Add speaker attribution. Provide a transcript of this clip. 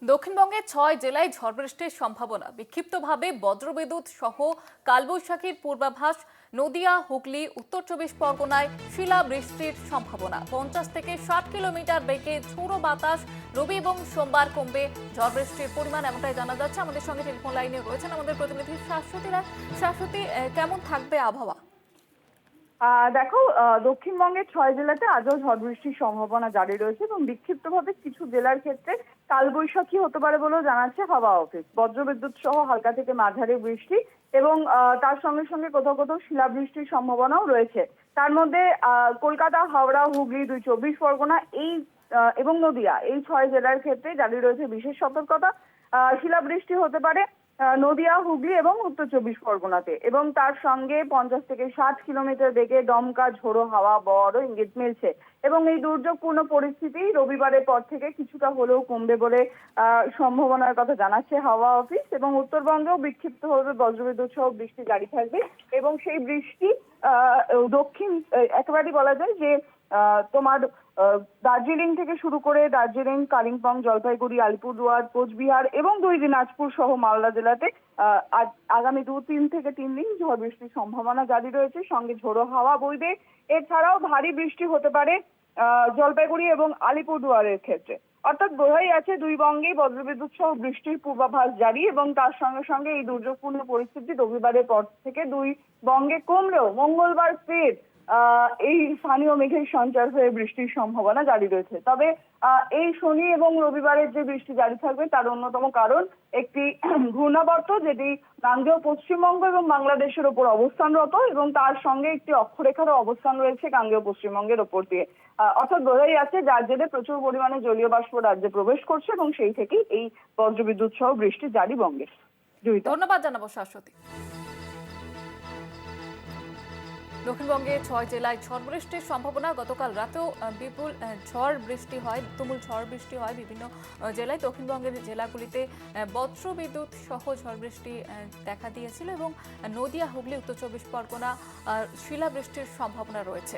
Speaker 1: দক্ষিণবঙ্গের ৬ জেলায় ঝড় বৃষ্টির সম্ভাবনা। বিক্ষিপ্তভাবে বজ্রবিদ্যুৎ সহ কালবৈশাখীর পূর্বাভাস। নদিয়া, হুগলি, উত্তর ২৪ পরগনায় শিলাবৃষ্টির সম্ভাবনা। ৫০ থেকে ৬০ কিলোমিটার বেগে ঝোড়ো বাতাস। রবি এবং সোমবার কমবে ঝড় বৃষ্টির পরিমাণ, এমনটাই জানা যাচ্ছে। আমাদের সঙ্গে টেলিফোন লাইনে রয়েছেন আমাদের প্রতিনিধি শাশ্বতী রায়। শাশ্বতী, কেমন থাকবে আবহাওয়া?
Speaker 2: দেখো, দক্ষিণবঙ্গের ৬ জেলাতে আজও ঝড় বৃষ্টির সম্ভাবনা জারি রয়েছে এবং বিক্ষিপ্তভাবে কিছু জেলার ক্ষেত্রে কালবৈশাখী হতে পারে বলেও জানাচ্ছে হাওয়া অফিস। বজ্রবিদ্যুৎ সহ হালকা থেকে মাঝারি বৃষ্টি এবং তার সঙ্গে সঙ্গে কোথাও কোথাও শিলাবৃষ্টির সম্ভাবনাও রয়েছে। তার মধ্যে কলকাতা, হাওড়া, হুগলি, ২ পরগনা এবং নদিয়া এই ৬ জেলার ক্ষেত্রে জারি রয়েছে বিশেষ সতর্কতা। শিলাবৃষ্টি হতে পারে নদিয়া, হুগলি এবং উত্তর ২৪ পরগনাতে, এবং তার সঙ্গে ৫০ থেকে ৬০ কিলোমিটার বেগে দমকা ঝোড়ো হাওয়া বড় ইঙ্গিত মিলছে। এবং এই দুর্যোগপূর্ণ পরিস্থিতি রবিবারের পর থেকে কিছুটা হলেও কমবে বলে সম্ভাবনার কথা জানাচ্ছে হাওয়া অফিস। এবং উত্তরবঙ্গেও বিক্ষিপ্তভাবে বজ্রবিদ্যুৎ সহ বৃষ্টি জারি থাকবে এবং সেই বৃষ্টি দক্ষিণ একেবারেই বলা যায় যে তোমার দার্জিলিং থেকে শুরু করে দার্জিলিং, কালিম্পং, জলপাইগুড়ি, আলিপুরদুয়ার, কোচবিহার এবং ২ দিনাজপুর সহ মালদা জেলাতে আগামী ৩ থেকে ৩ দিন ঝড় বৃষ্টির সম্ভাবনা জারি রয়েছে। সঙ্গে ঝোড়ো হাওয়া বইবে। এছাড়াও ভারী বৃষ্টি হতে পারে জলপাইগুড়ি এবং আলিপুরদুয়ারের ক্ষেত্রে। অর্থাৎ বোঝাই আছে দুই বঙ্গেই বজ্রবিদ্যুৎ সহ বৃষ্টির পূর্বাভাস জারি, এবং তার সঙ্গে সঙ্গে এই দুর্যোগপূর্ণ পরিস্থিতি রবিবারের পর থেকে দুই বঙ্গে কমলেও মঙ্গলবার ফের এই স্থানীয় মেঘের সঞ্চার হয়ে বৃষ্টির সম্ভাবনা জারি রয়েছে। তবে এই শনি এবং রবিবারের যে বৃষ্টি জারি থাকবে তার অন্যতম কারণ একটি ঘূর্ণাবর্ত, যেটি গাঙ্গেয় পশ্চিমবঙ্গ এবং বাংলাদেশের ওপর অবস্থানরত, এবং তার সঙ্গে একটি অক্ষরেখারও অবস্থান রয়েছে গাঙ্গেয় পশ্চিমবঙ্গের ওপর দিয়ে। অর্থাৎ বোঝাই যাচ্ছে যার জেরে প্রচুর পরিমাণে জলীয় বাষ্প রাজ্যে প্রবেশ করছে এবং সেই থেকেই এই বজ্রবিদ্যুৎ সহ বৃষ্টি জারি বঙ্গে।
Speaker 1: ধন্যবাদ জানাবো শাশ্বতী। দক্ষিণবঙ্গে ৬ জেলায় ঝড় বৃষ্টির সম্ভাবনা। গতকাল রাতেও বিপুল ঝড় বৃষ্টি হয়, তুমুল ঝড় বৃষ্টি হয় বিভিন্ন জেলায়। দক্ষিণবঙ্গের জেলাগুলিতে বজ্রবিদ্যুৎ সহ ঝড় বৃষ্টি দেখা দিয়েছিল এবং নদিয়া, হুগলি, উত্তর ২৪ পরগনা শিলাবৃষ্টির সম্ভাবনা রয়েছে।